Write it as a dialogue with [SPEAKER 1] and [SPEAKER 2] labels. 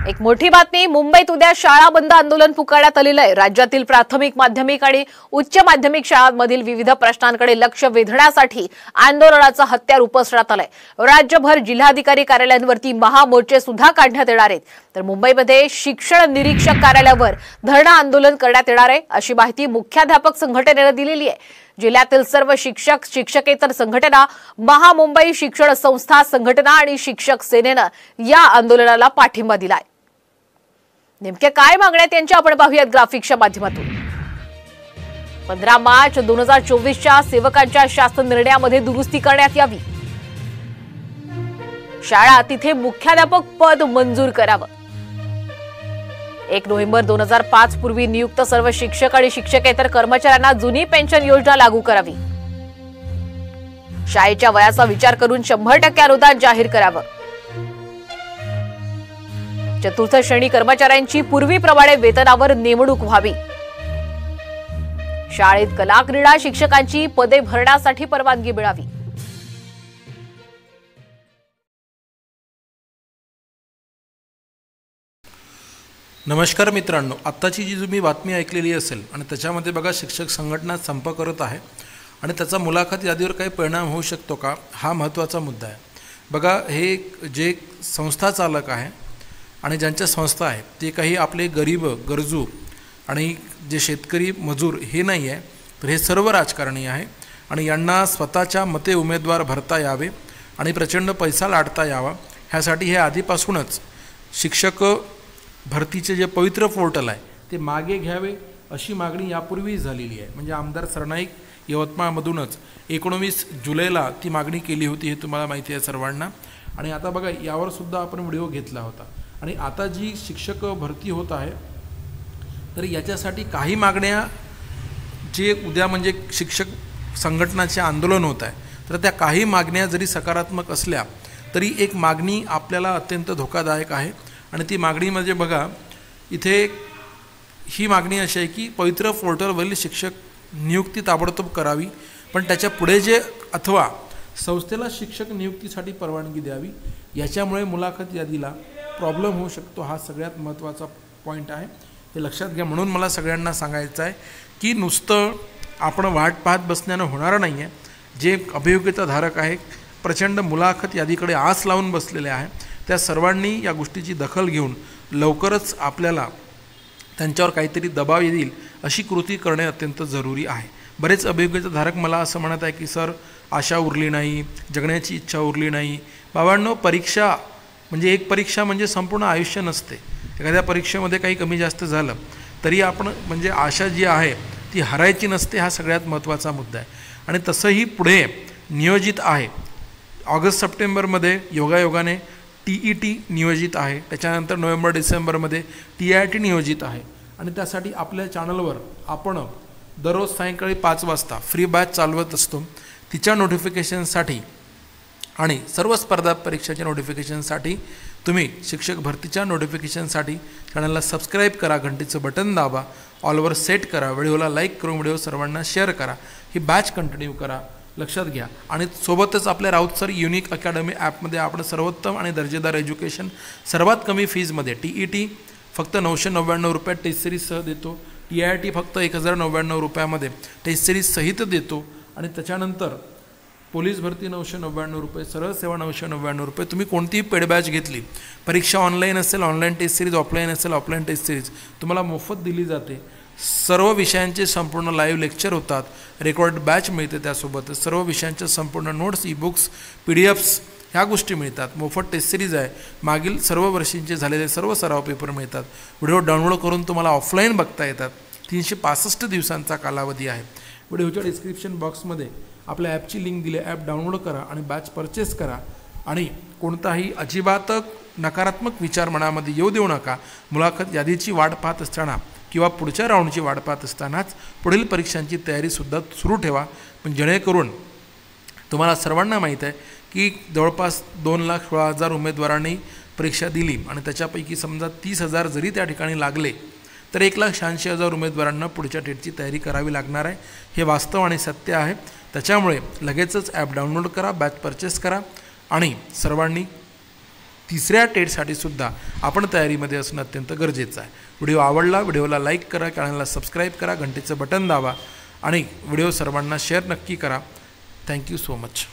[SPEAKER 1] एक मोठी बातमी, मुंबईत उद्या शाळा बंद आंदोलन पुकारण्यात आलेलं आहे। राज्यातील प्राथमिक, माध्यमिक आणि उच्च माध्यमिक शाळांमधील विविध प्रश्नांकडे लक्ष वेधण्यासाठी आंदोलनाचं हत्यार उपसण्यात आलंय। राज्यभर जिल्हाधिकारी कार्यालयांवरती महामोर्चे सुद्धा काढण्यात येणार आहेत। तर मुंबईमध्ये शिक्षण निरीक्षक कार्यालयावर धरणं आंदोलन करण्यात येणार आहे, अशी माहिती मुख्याध्यापक संघटनेने दिलेली आहे। जिल्ह्यातील सर्व शिक्षक, शिक्षकेतर संघटना, महामुंबई शिक्षण संस्था संघटना आणि शिक्षक सेनेनं या आंदोलनाला पाठिंबा दिलाय। नेमके काय मागण्या त्यांच्या आपण पाहूयात ग्राफिक्सच्या माध्यमातून। 15 मार्च 2024च्या सेवकांच्या शासन निर्णयामध्ये दुरुस्ती करण्यात यावी। शाळा तिथे मुख्याध्यापक पद मंजूर करावं। 1 नोव्हेंबर 2005 पूर्वी नियुक्त सर्व शिक्षक आणि शिक्षकेतर कर्मचाऱ्यांना जुनी पेन्शन योजना लागू करावी। शाळेच्या वयाचा विचार करून 100% अनुदान जाहीर करावं। चतुर्थ श्रेणी कर्मचाऱ्यांची पूर्वीप्रमाणे वेतनावर नेमणूक व्हावी। शाळेत कला, क्रीडा शिक्षकांची पदे भरण्यासाठी परवानगी मिळावी।
[SPEAKER 2] नमस्कार मित्रांनो, आत्ताची जी तुम्ही बातमी ऐकलेली असेल आणि त्याच्यामध्ये बघा शिक्षक संघटना संप करत आहे आणि त्याचा मुलाखत यादीवर काही परिणाम होऊ शकतो का, हा महत्त्वाचा मुद्दा आहे। बघा, हे जे संस्था चालक आहे आणि ज्यांच्या संस्था आहेत ते काही आपले गरीब, गरजू आणि जे शेतकरी मजूर हे नाही आहे, तर हे सर्व राजकारणी आहे आणि यांना स्वतःच्या मते उमेदवार भरता यावे आणि प्रचंड पैसा लाटता यावा, ह्यासाठी हे आधीपासूनच शिक्षक भरतीचे जे पवित्र पोर्टल आहे ते मागे घ्यावे अशी मागणी यापूर्वी झालेली आहे। म्हणजे आमदार सरनाईक यवतमाळमधूनच 19 जुलैला ती मागणी केली होती, हे तुम्हाला माहिती आहे सर्वांना। आणि आता बघा, यावर सुद्धा आपण व्हिडिओ घेतला होता। आणि आता जी शिक्षक भरती होत आहे तर याच्यासाठी काही मागण्या जे उद्या म्हणजे शिक्षक संघटनाचे आंदोलन होत आहे, तर त्या काही मागण्या जरी सकारात्मक असल्या तरी एक मागणी आपल्याला अत्यंत धोकादायक आहे। आणि ती मागणी म्हणजे बघा, इथे ही मागणी अशी आहे की पवित्र पोर्टलवरील शिक्षक नियुक्ती ताबडतोब करावी, पण त्याच्या पुढे जे अथवा संस्थेला शिक्षक नियुक्तीसाठी परवानगी द्यावी। याच्यामुळे मुलाखत यादीला प्रॉब्लेम होऊ शकतो, हा सगळ्यात महत्त्वाचा पॉईंट आहे, हे लक्षात घ्या। म्हणून मला सगळ्यांना सांगायचं आहे की नुसतं आपण वाट पाहत बसण्यानं होणार नाही आहे। जे अभियोग्यताधारक आहे, प्रचंड मुलाखत यादीकडे आस लावून बसलेले आहे, त्या सर्वांनी या गोष्टीची दखल घेऊन लवकरच आपल्याला त्यांच्यावर काहीतरी दबाव येईल अशी कृती करणे अत्यंत जरुरी आहे। बरेच अभियोग्यताधारक मला असं म्हणत आहे की सर, आशा उरली नाही, जगण्याची इच्छा उरली नाही। बाबांनो, परीक्षा म्हणजे एक परीक्षा म्हणजे संपूर्ण आयुष्य नसते। एखाद्या परीक्षेमध्ये काही कमी जास्त झालं तरी आपण म्हणजे आशा जी आहे ती हरायची नसते, हा सगळ्यात महत्त्वाचा मुद्दा आहे। आणि तसंही पुढे नियोजित आहे, ऑगस्ट-सप्टेंबरमध्ये योगायोगाने TET नियोजित आहे, त्याच्यानंतर नोव्हेंबर-डिसेंबरमध्ये TIT नियोजित आहे। आणि त्यासाठी आपल्या चॅनलवर आपण दररोज सायंकाळी 5 वाजता फ्री बॅच चालवत असतो। तिच्या नोटिफिकेशनसाठी आणि सर्व स्पर्धा परीक्षाच्या नोटिफिकेशनसाठी तुम्ही शिक्षक भरतीच्या नोटिफिकेशनसाठी चॅनलला सबस्क्राईब करा, घंटीचं बटन दाबा, ऑलवर सेट करा, व्हिडिओला लाईक करून व्हिडिओ सर्वांना शेअर करा, ही बॅच कंटिन्यू करा, लक्षात घ्या। आणि सोबतच आपल्या राऊत सर युनिक अकॅडमी ॲपमध्ये आपण सर्वोत्तम आणि दर्जेदार एज्युकेशन सर्वात कमी फीजमध्ये TET फक्त 999 रुपयात टेस्ट सिरीजसह देतो, TIT फक्त 1099 रुपयामध्ये टेस्ट सिरीज सहित देतो। आणि त्याच्यानंतर पोलीस भरती 999 रुपये, सरळ सेवा 999 रुपये। तुम्ही कोणतीही पेड बॅच घेतली, परीक्षा ऑनलाईन असेल ऑनलाईन टेस्ट सिरीज, ऑफलाईन असेल ऑफलाईन टेस्ट सिरीज, तुम्हाला मोफत दिली जाते। सर्व विषयांचे संपूर्ण लाईव्ह लेक्चर होतात, रेकॉर्ड बॅच मिळते, त्यासोबतच सर्व विषयांच्या संपूर्ण नोट्स, ई-बुक्स, PDFs ह्या गोष्टी मिळतात। मोफत टेस्ट सिरीज आहे, मागील सर्व वर्षींचे झालेले सर्व सराव पेपर मिळतात, व्हिडिओ डाउनलोड करून तुम्हाला ऑफलाईन बघता येतात। 365 दिवसांचा कालावधी आहे। व्हिडिओच्या डिस्क्रिप्शन बॉक्समध्ये आपल्या ॲपची लिंक दिली, ॲप डाउनलोड करा आणि बॅच परचेस करा। आणि कोणताही अजिबात नकारात्मक विचार मनामध्ये येऊ देऊ नका। मुलाखत यादीची वाट पाहत असताना किंवा पुढच्या राऊंडची वाट पाहत असतानाच पुढील परीक्षांची तयारीसुद्धा सुरू ठेवा, पण जेणेकरून तुम्हाला सर्वांना माहीत आहे की जवळपास 2,16,000 उमेदवारांनी परीक्षा दिली आणि त्याच्यापैकी समजा 30,000 जरी त्या ठिकाणी लागले तर 1,86,000 उमेदवारांना पुढच्या टेटची तयारी करावी लागणार आहे। हे वास्तव आणि सत्य आहे। त्याच्यामुळे लगेचच ॲप डाउनलोड करा, बॅच परचेस करा आणि सर्वांनी तिसऱ्या टेटसाठी सुद्धा आपण तयारीमध्ये असणं अत्यंत गरजेचं आहे. व्हिडिओ आवडला, व्हिडिओला लाईक करा, चॅनलला सबस्क्राईब करा, घंटेचं बटन दाबा आणि व्हिडिओ सर्वांना शेअर नक्की करा. Thank you so much.